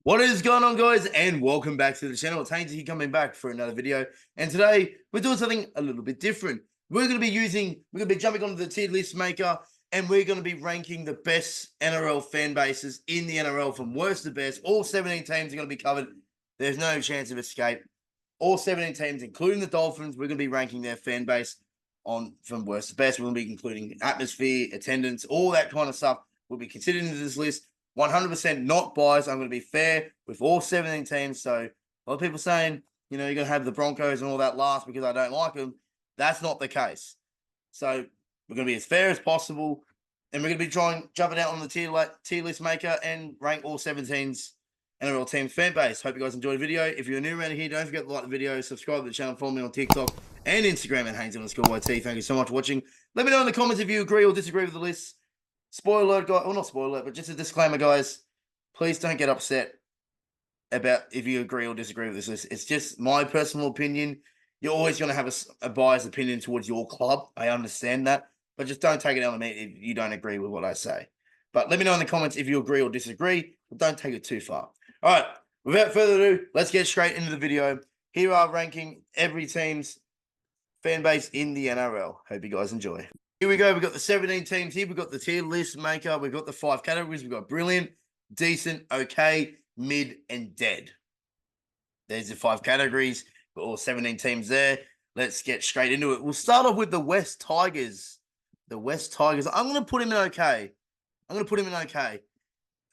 What is going on, guys, and welcome back to the channel. It's Haynes here coming back for another video, and today we're doing something a little bit different. We're going to be jumping onto the tier list maker, and we're going to be ranking the best NRL fan bases in the NRL from worst to best. All 17 teams are going to be covered. There's no chance of escape. All 17 teams, including the Dolphins, we're going to be ranking their fan base from worst to best. We're going to be including atmosphere, attendance, all that kind of stuff will be considered into this list. 100% not biased. I'm going to be fair with all 17 teams. So a lot of people saying, you're going to have the Broncos and all that last because I don't like them. That's not the case. So we're going to be as fair as possible. And we're going to be jumping out on the tier list maker and rank all 17's NRL teams fan base. Hope you guys enjoyed the video. If you're new around here, don't forget to like the video, subscribe to the channel, follow me on TikTok and Instagram at Haynes_YT. Thank you so much for watching. Let me know in the comments if you agree or disagree with the list. Spoiler alert, guys. Well, not spoiler alert, but just a disclaimer, guys. Please don't get upset about if you agree or disagree with this list. It's just my personal opinion. You're always going to have a biased opinion towards your club. I understand that. But just don't take it out on me if you don't agree with what I say. But let me know in the comments if you agree or disagree. But don't take it too far. All right. Without further ado, let's get straight into the video. Here are ranking every team's fan base in the NRL. Hope you guys enjoy. Here we go. We've got the 17 teams here. We've got the tier list maker. We've got the 5 categories. We've got brilliant, decent, okay, mid, and dead. There's the 5 categories. Got all 17 teams there. Let's get straight into it. We'll start off with the West Tigers. The West Tigers. I'm going to put him in okay.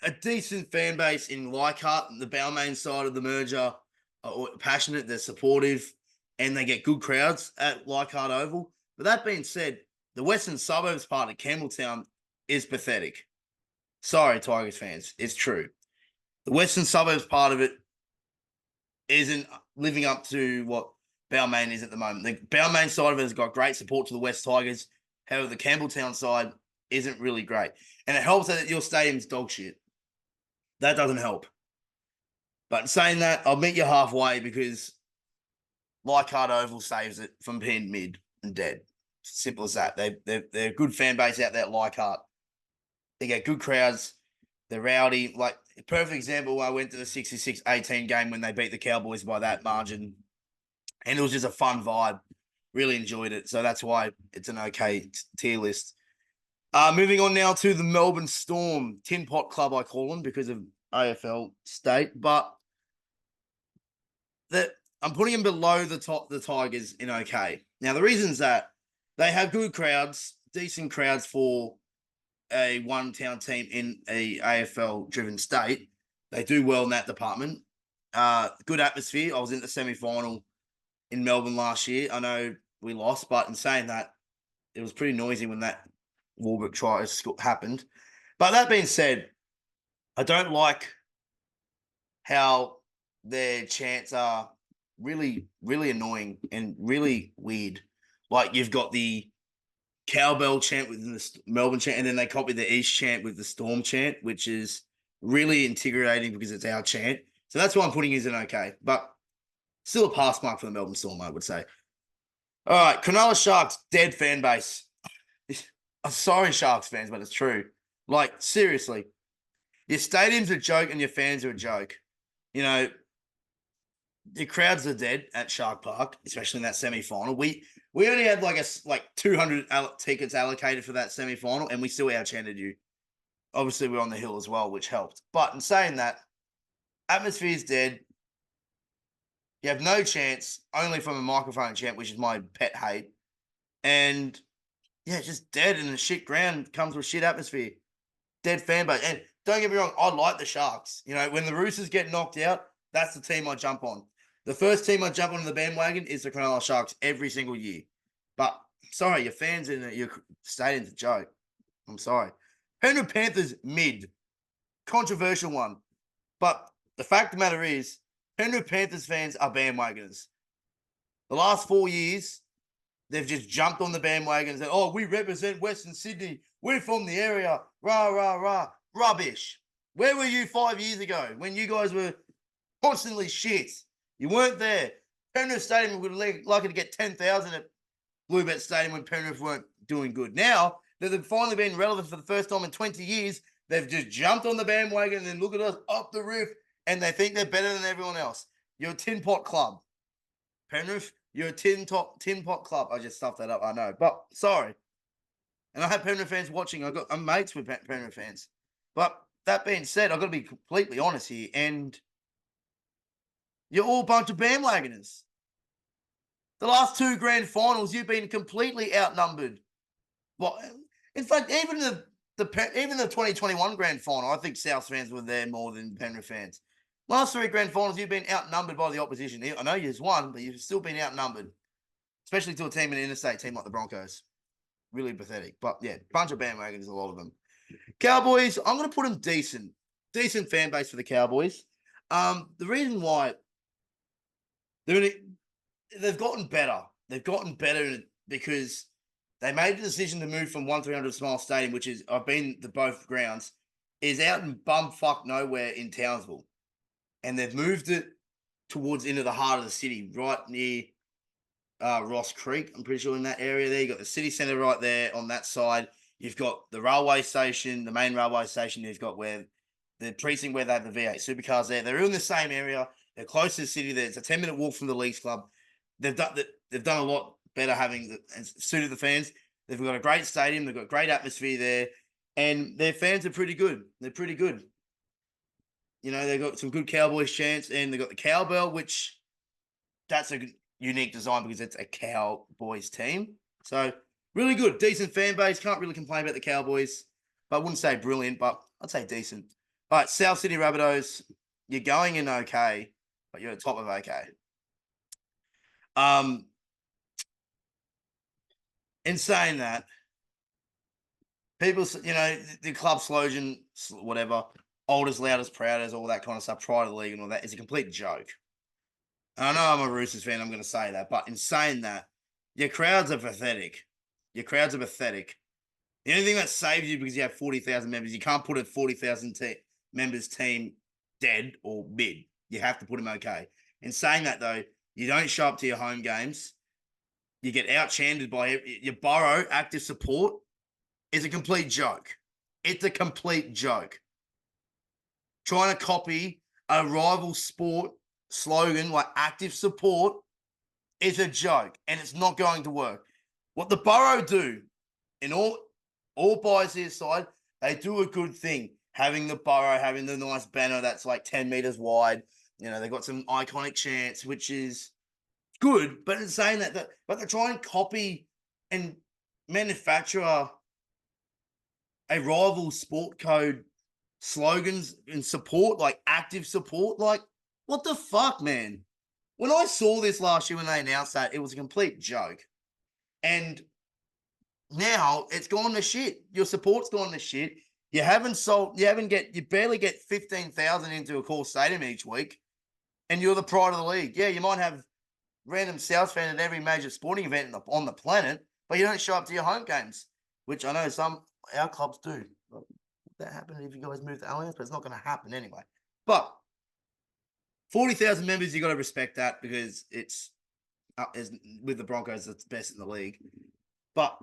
A decent fan base in Leichhardt, the Balmain side of the merger. Are passionate, they're supportive, and they get good crowds at Leichhardt Oval. But that being said, the western suburbs part of Campbelltown is pathetic. Sorry, Tigers fans. It's true. The western suburbs part of it isn't living up to what Balmain is at the moment. The Balmain side of it has got great support to the West Tigers. However, the Campbelltown side isn't really great. And it helps that your stadium's dog shit. That doesn't help. But in saying that, I'll meet you halfway because Leichhardt Oval saves it from being mid and dead. Simple as that. They're a good fan base out there at Leichhardt. They get good crowds. They're rowdy. Like, a perfect example, I went to the 66-18 game when they beat the Cowboys by that margin. And it was just a fun vibe. Really enjoyed it. So that's why it's an okay tier list. Moving on now to the Melbourne Storm. Tin Pot Club, I call them, because of AFL state. But I'm putting them below the Tigers in okay. Now, the reason's that they have good crowds, decent crowds for a one-town team in a AFL-driven state. They do well in that department. Good atmosphere. I was in the semi-final in Melbourne last year. I know we lost, but in saying that, it was pretty noisy when that Warburg try happened. But that being said, I don't like how their chants are really, really annoying and really weird. Like, you've got the cowbell chant within the Melbourne chant, and then they copy the East chant with the Storm chant, which is really intimidating because it's our chant. So that's why I'm putting it in okay. But still a pass mark for the Melbourne Storm, I would say. All right, Cronulla Sharks, dead fan base. I'm sorry, Sharks fans, but it's true. Like, seriously. Your stadium's a joke and your fans are a joke. You know, the crowds are dead at Shark Park, especially in that semi-final. We only had like 200 tickets allocated for that semi-final, and we still out-chanted you. Obviously, we're on the hill as well, which helped. But in saying that, atmosphere's dead. You have no chance, only from a microphone chant, which is my pet hate. And, yeah, just dead in a shit ground comes with shit atmosphere. Dead fan base. And don't get me wrong, I like the Sharks. You know, when the Roosters get knocked out, that's the team I jump on. The first team I jump on the bandwagon is the Cronulla Sharks every single year. But, sorry, your fans in your stadium's a joke. I'm sorry. Penrith Panthers, mid. Controversial one. But the fact of the matter is, Penrith Panthers fans are bandwagoners. The last 4 years, they've just jumped on the bandwagon and said, oh, we represent Western Sydney. We're from the area. Rah, rah, rah. Rubbish. Where were you 5 years ago when you guys were constantly shit? You weren't there. Penrith Stadium would have liked to get 10,000 at Bluebet Stadium when Penrith weren't doing good. Now that they've finally been relevant for the first time in 20 years, they've just jumped on the bandwagon and then look at us up the roof. and they think they're better than everyone else. You're a tin pot club. Penrith, you're a tin pot club. I just stuffed that up, I know. But sorry. And I have Penrith fans watching. I'm mates with Penrith fans. But that being said, I've got to be completely honest here. And you're all a bunch of bandwagoners. The last 2 grand finals, you've been completely outnumbered. Well, in fact, even the 2021 grand final, I think South fans were there more than Penrith fans. Last 3 grand finals, you've been outnumbered by the opposition. I know you've won, but you've still been outnumbered, especially to a team, an interstate team like the Broncos. Really pathetic. But yeah, bunch of bandwagons, a lot of them. Cowboys, I'm going to put them decent. Decent fan base for the Cowboys. The reason why they've gotten better. They've gotten better because they made the decision to move from 1300 Smile Stadium, which is, I've been to both grounds, is out in bumfuck nowhere in Townsville. And they've moved it towards into the heart of the city, right near Ross Creek. I'm pretty sure in that area there. You've got the city centre right there on that side. You've got the railway station, the main railway station. You've got where the precinct where they have the V8 supercars there. They're in the same area. They're close to the city. It's a 10-minute walk from the Leagues Club. They've done a lot better having and suited the fans. They've got a great stadium. They've got great atmosphere there. And their fans are pretty good. They're pretty good. You know, they've got some good Cowboys chants, and they've got the cowbell, which that's a unique design because it's a Cowboys team. So really good, decent fan base. Can't really complain about the Cowboys, but I wouldn't say brilliant, but I'd say decent. All right, South Sydney Rabbitohs, you're going in okay, but you're at the top of okay. In saying that, people, you know, the club slogan, whatever, oldest, loudest, proudest, all that kind of stuff, pride of the league and all that is a complete joke. And I know I'm a Roosters fan, I'm going to say that, but in saying that, your crowds are pathetic. Your crowds are pathetic. The only thing that saves you because you have 40,000 members, you can't put a 40,000 members team dead or mid. You have to put them okay. In saying that, though, you don't show up to your home games. You get out-chanted by your Burrow active support is a complete joke. It's a complete joke. Trying to copy a rival sport slogan like active support is a joke, and it's not going to work. What the Burrow do, in all bias here side, they do a good thing. Having the Burrow, having the nice banner that's like 10 meters wide. You know, they've got some iconic chants, which is good, but in saying that, but they try and copy and manufacture a rival sport code slogans and support, like active support. Like, what the fuck, man? When I saw this last year when they announced that, it was a complete joke. And now it's gone to shit. Your support's gone to shit. You barely get 15,000 into a core stadium each week, and you're the pride of the league. Yeah, you might have random South fan at every major sporting event on the planet, but you don't show up to your home games, which I know our clubs do. Would that happen if you guys move to Allianz? But it's not going to happen anyway. But 40,000 members, you got to respect that because it's with the Broncos, it's best in the league. But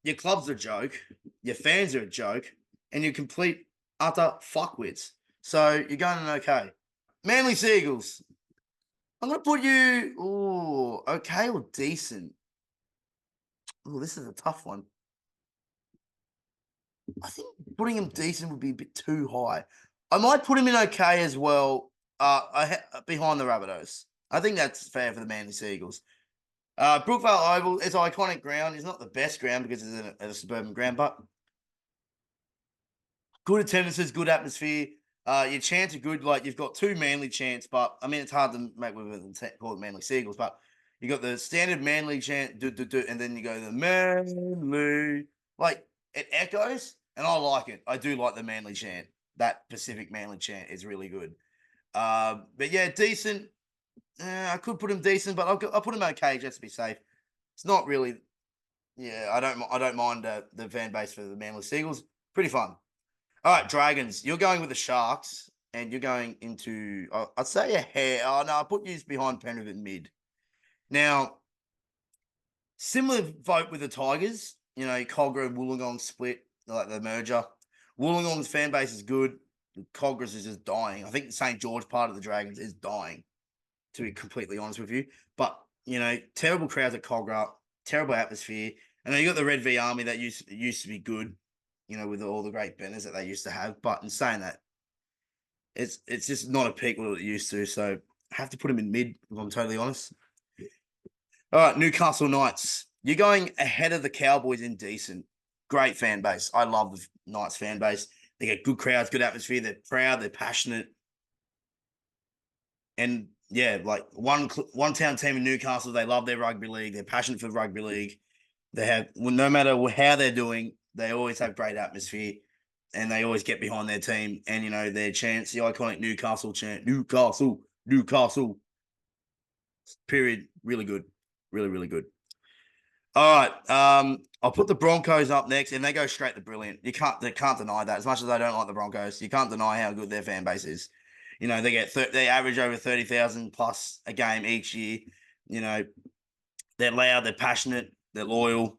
your club's a joke, your fans are a joke, and you're complete, utter fuckwits. So you're going in okay. Manly Seagulls. I'm going to put you, okay or decent. This is a tough one. I think putting him decent would be a bit too high. I might put him in okay as well, behind the Rabbitohs. I think that's fair for the Manly Seagulls. Brookvale Oval is an iconic ground. It's not the best ground because it's a suburban ground, but good attendances, good atmosphere. Your chants are good. Like, you've got 2 Manly chants, but I mean, it's hard to make with them call it Manly Seagulls, but you got the standard Manly chant, and then you go the Manly. Like, it echoes, and I like it. I do like the Manly chant. That Pacific Manly chant is really good. But yeah, decent. I could put him decent, but I'll put him okay just to be safe. It's not really. Yeah, I don't mind the fan base for the Manly Seagulls. Pretty fun. All right, Dragons. You're going with the Sharks, and you're going into. I'd say a hair. Oh no, I put you behind Penrith at mid. Now, similar vote with the Tigers. You know, Cogra Wollongong split, like the merger. Wollongong's fan base is good. Coggers is just dying. I think the St. George part of the Dragons is dying, to be completely honest with you. But, terrible crowds at Cogra, terrible atmosphere. And then you got the Red V Army that used to be good, with all the great banners that they used to have. But in saying that, it's just not a peak what it used to. So I have to put them in mid, if I'm totally honest. All right, Newcastle Knights. You're going ahead of the Cowboys in decent. Great fan base. I love the Knights fan base. They get good crowds, good atmosphere. They're proud. They're passionate. And yeah, like one town team in Newcastle, they love their rugby league. They're passionate for rugby league. They have, no matter how they're doing, they always have great atmosphere, and they always get behind their team. And their chants, the iconic Newcastle chant, Newcastle, Newcastle. Period. Really good. Really, really good. All right. I'll put the Broncos up next, and they go straight to brilliant. They can't deny that. As much as I don't like the Broncos, you can't deny how good their fan base is. They average over 30,000 plus a game each year. They're loud, they're passionate, they're loyal.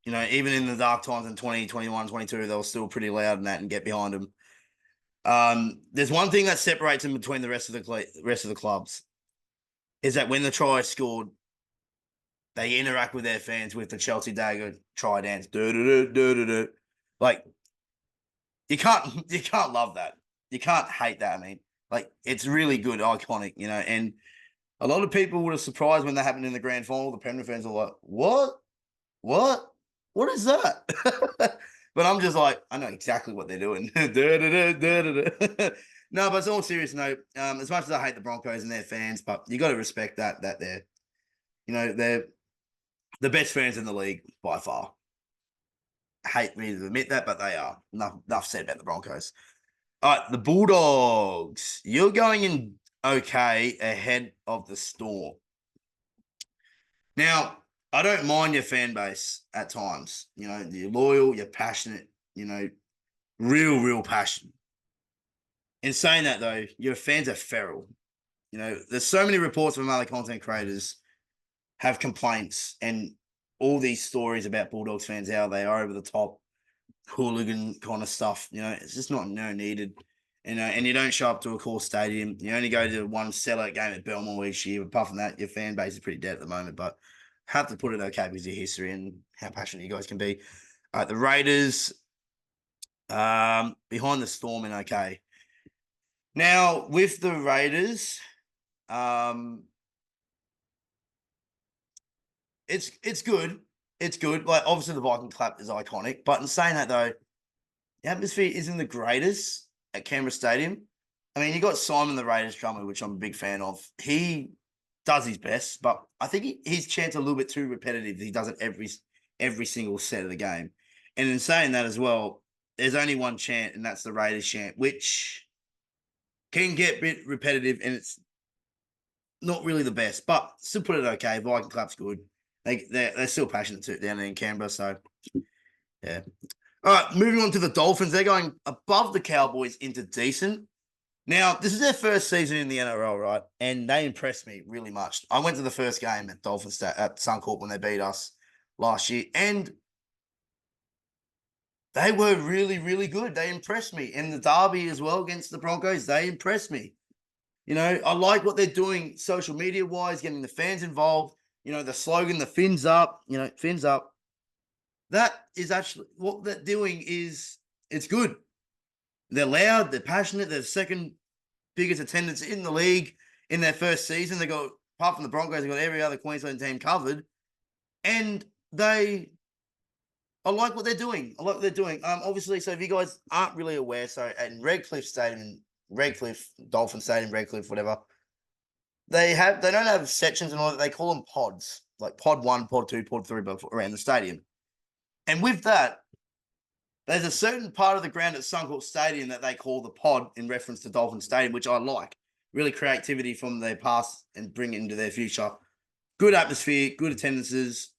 Even in the dark times in 2021, 22, they were still pretty loud in that and get behind them. There's one thing that separates them between the rest of the clubs, is that when the try is scored, they interact with their fans with the Chelsea Dagger try dance. Like, you can't love that. You can't hate that. I mean, like, it's really good, iconic, and a lot of people were surprised when that happened in the grand final. The Penrith fans were like, what? What is that? But I'm just like, I know exactly what they're doing. No, but it's all serious note. As much as I hate the Broncos and their fans, but you got to respect that they're the best fans in the league by far. I hate me to admit that, but they are. Enough said about the Broncos. All right, the Bulldogs. You're going in okay ahead of the Storm. Now, I don't mind your fan base at times. You're loyal, you're passionate, real passion. In saying that, though, your fans are feral. There's so many reports from other content creators have complaints and all these stories about Bulldogs fans, how they are over the top, hooligan kind of stuff. It's just not needed. And you don't show up to a core stadium. You only go to one sellout game at Belmore each year. Apart from that, your fan base is pretty dead at the moment. But have to put it okay because of your history and how passionate you guys can be. All right, the Raiders, behind the Storm and okay. Now, with the Raiders, it's good. It's good. Like, obviously, the Viking clap is iconic. But in saying that, though, the atmosphere isn't the greatest at Canberra Stadium. I mean, you got Simon the Raiders drummer, which I'm a big fan of. He does his best, but I think his chant's a little bit too repetitive. He does it every single set of the game. And in saying that as well, there's only one chant, and that's the Raiders chant, which can get a bit repetitive, and it's not really the best, but still put it okay. Viking clap's good. They're still passionate too down there in Canberra, so yeah. All right, moving on to the Dolphins. They're going above the Cowboys into decent. Now, this is their first season in the NRL, right? And they impressed me really much. I went to the first game at Dolphins at Suncorp when they beat us last year, and they were really, really good. They impressed me. And the derby as well against the Broncos, they impressed me. I like what they're doing social media-wise, getting the fans involved. The slogan, the fins up, fins up. That is actually what they're doing it's good. They're loud, they're passionate, they're the second biggest attendance in the league in their first season. They got, apart from the Broncos, they got every other Queensland team covered. And I like what they're doing. Obviously, so if you guys aren't really aware, so at Redcliffe Stadium, Dolphin Stadium, Redcliffe, whatever, they don't have sections and all that. They call them pods, like pod 1, pod 2, pod 3, around the stadium. And with that, there's a certain part of the ground at Suncorp Stadium that they call the pod in reference to Dolphin Stadium, which I like. Really creativity from their past and bring it into their future. Good atmosphere, good attendances.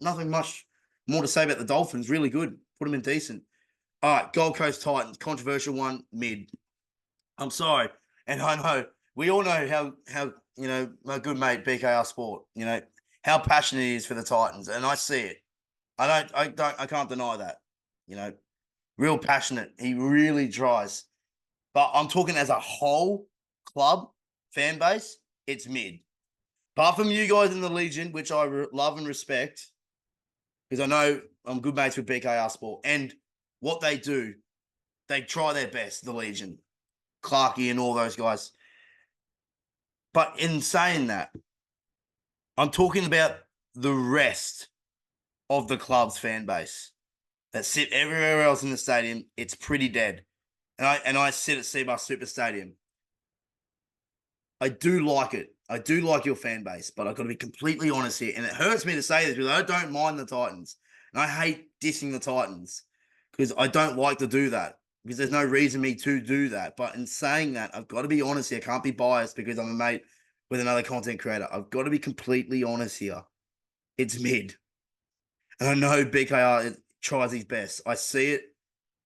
Nothing much more to say about the Dolphins. Really good. Put them in decent. All right, Gold Coast Titans. Controversial one, mid. I'm sorry. And I know, we all know how my good mate, BKR Sport, how passionate he is for the Titans. And I see it. I can't deny that. Real passionate. He really tries. But I'm talking as a whole club fan base, it's mid. Apart from you guys in the Legion, which I love and respect, because I know I'm good mates with BKR Sport, and what they do, they try their best, the Legion, Clarkey and all those guys. But in saying that, I'm talking about the rest of the club's fan base that sit everywhere else in the stadium. It's pretty dead. And I sit at Seabus Super Stadium. I do like it. I do like your fan base, but I've got to be completely honest here. And it hurts me to say this because I don't mind the Titans. And I hate dissing the Titans because I don't like to do that because there's no reason me to do that. But in saying that, I've got to be honest here. I can't be biased because I'm a mate with another content creator. I've got to be completely honest here. It's mid. And I know BKR tries his best. I see it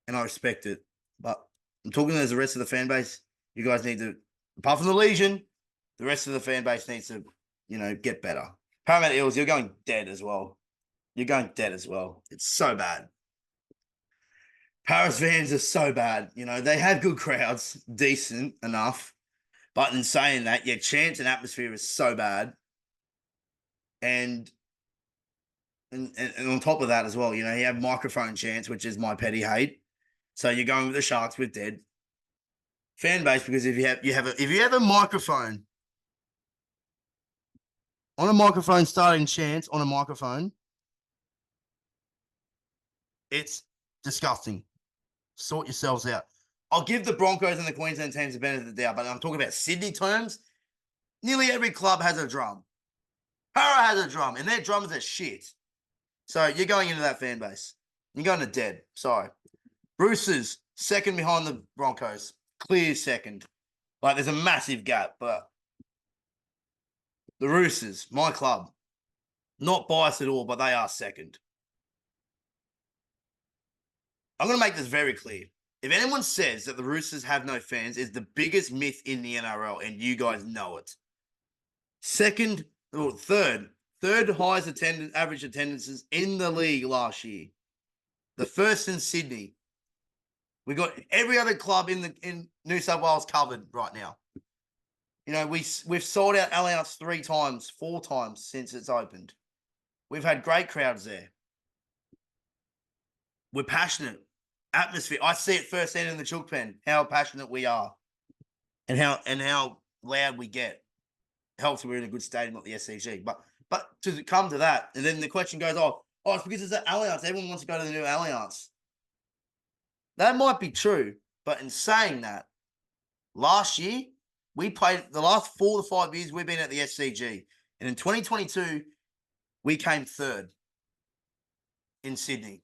and I respect it. But I'm talking as the rest of the fan base. You guys need to, apart from the Legion, the rest of the fan base needs to, get better. Parramatta Eels, you're going dead as well. You're going dead as well. It's so bad. Paris fans are so bad. They have good crowds, decent enough. But in saying that, your chance and atmosphere is so bad. And on top of that as well, you have microphone chance, which is my petty hate. So you're going with the Sharks with dead fan base because if you have a microphone on a microphone starting chance on a microphone, it's disgusting. Sort yourselves out. I'll give the Broncos and the Queensland teams the benefit of the doubt, but I'm talking about Sydney terms. Nearly every club has a drum. Para has a drum, and their drums are shit. So you're going into that fan base. You're going to dead. Sorry. Roosters, second behind the Broncos. Clear second. There's a massive gap, but the Roosters, my club, not biased at all, but they are second. I'm going to make this very clear. If anyone says that the Roosters have no fans, it's the biggest myth in the NRL, and you guys know it. Third highest average attendances in the league last year. The first in Sydney. We got every other club in New South Wales covered right now. We've sold out Allianz 4 times since it's opened. We've had great crowds there. We're passionate. Atmosphere. I see it firsthand in the Chook Pen, how passionate we are and how loud we get. It helps we're in a good stadium, not the SCG. But to come to that, and then the question goes, it's because it's at Allianz. Everyone wants to go to the new Allianz. That might be true, but in saying that, last year, we played the last 4 to 5 years we've been at the SCG. And in 2022, we came third in Sydney.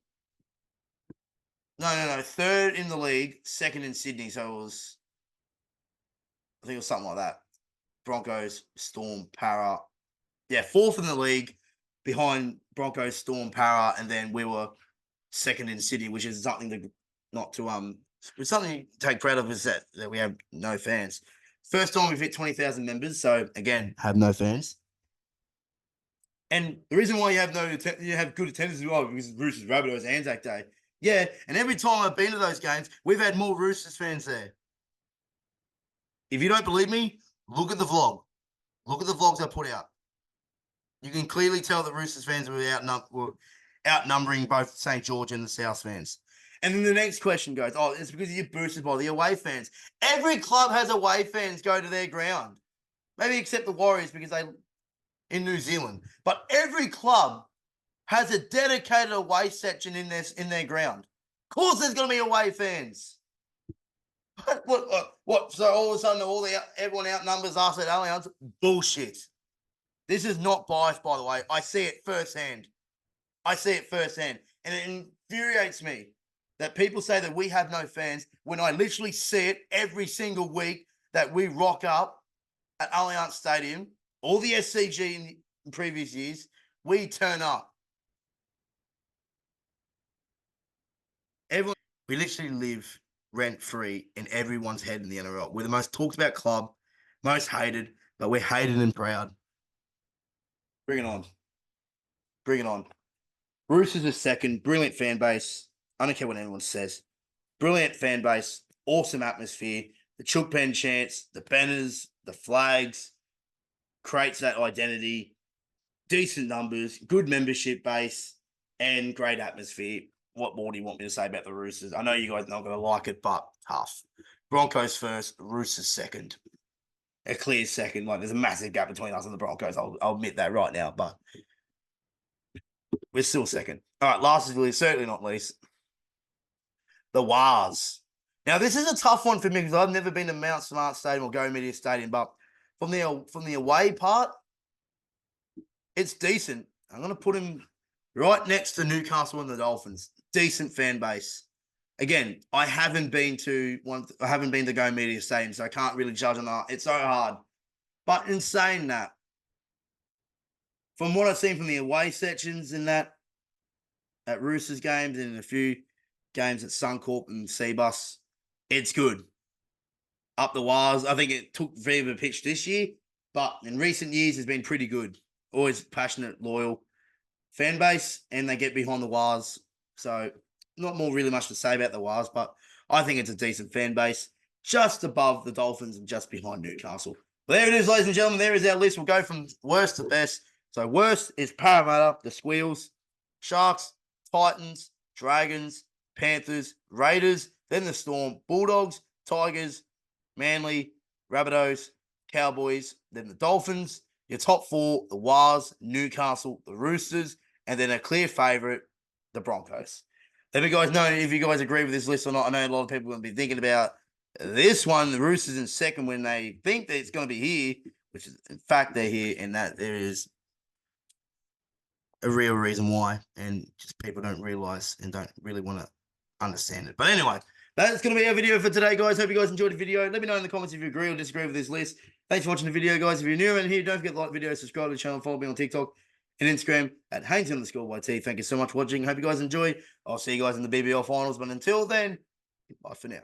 No. Third in the league, second in Sydney. So I think it was something like that. Broncos, Storm, Para. Yeah, fourth in the league behind Broncos, Storm, Para. And then we were second in Sydney, which is something it's something to take pride of is that we have no fans. First time we've hit 20,000 members. So again, have no fans. And the reason why you have good attendance as well because Roosters, Rabbitohs, Anzac Day. Yeah, and every time I've been to those games, we've had more Roosters fans there. If you don't believe me, look at the vlog. Look at the vlogs I put out. You can clearly tell that Roosters fans were outnumbering both St. George and the South fans. And then the next question goes, it's because you're boosted by the away fans. Every club has away fans go to their ground. Maybe except the Warriors because they in New Zealand. But every club has a dedicated away section in their ground. Of course there's going to be away fans. What? So all of a sudden everyone outnumbers us at Allianz? Bullshit. This is not biased, by the way. I see it firsthand. And it infuriates me that people say that we have no fans when I literally see it every single week that we rock up at Allianz Stadium, all the SCG in previous years, we turn up. We literally live rent-free in everyone's head in the NRL. We're the most talked about club, most hated, but we're hated and proud. Bring it on. Roosters are second. Brilliant fan base. I don't care what anyone says. Brilliant fan base. awesome atmosphere. The Chook Pen chants, the banners, the flags, creates that identity, decent numbers, good membership base, and great atmosphere. What more do you want me to say about the Roosters? I know you guys are not going to like it, but tough. Broncos first, Roosters second. A clear second. Like, there's a massive gap between us and the Broncos. I'll admit that right now, but we're still second. All right, lastly, certainly not least, the Wars. Now, this is a tough one for me because I've never been to Mount Smart Stadium or Go Media Stadium, but from the away part, it's decent. I'm going to put him right next to Newcastle and the Dolphins. Decent fan base. Again, I haven't been to Go Media Stadium, so I can't really judge on that. It's so hard. But in saying that, from what I've seen from the away sections in that, at Roosters games and in a few games at Suncorp and Seabus, it's good. Up the wires. I think it took very of a pitch this year, but in recent years, it's been pretty good. Always passionate, loyal fan base, and they get behind the wires. So, not more really much to say about the wires, but I think it's a decent fan base, just above the Dolphins and just behind Newcastle. But there it is, ladies and gentlemen. There is our list. We'll go from worst to best. So, worst is Parramatta, the Squeals, Sharks, Titans, Dragons, Panthers, Raiders, then the Storm, Bulldogs, Tigers, Manly, Rabbitohs, Cowboys, then the Dolphins. Your top four, the Wars, Newcastle, the Roosters, and then a clear favourite, the Broncos. Let me guys know if you guys agree with this list or not. I know a lot of people are going to be thinking about this one, the Roosters in second, when they think that it's going to be here, which is, in fact, they're here, and that there is a real reason why, and just people don't realise and don't really want to understand it. But anyway, that's going to be our video for today, guys. Hope you guys enjoyed the video. Let me know in the comments if you agree or disagree with this list. Thanks for watching the video, guys. If you're new around here, don't forget to like the video, subscribe to the channel, follow me on TikTok and Instagram at Haynes_YT. Thank you so much for watching. Hope you guys enjoy. I'll see you guys in the BBL finals. But until then, bye for now.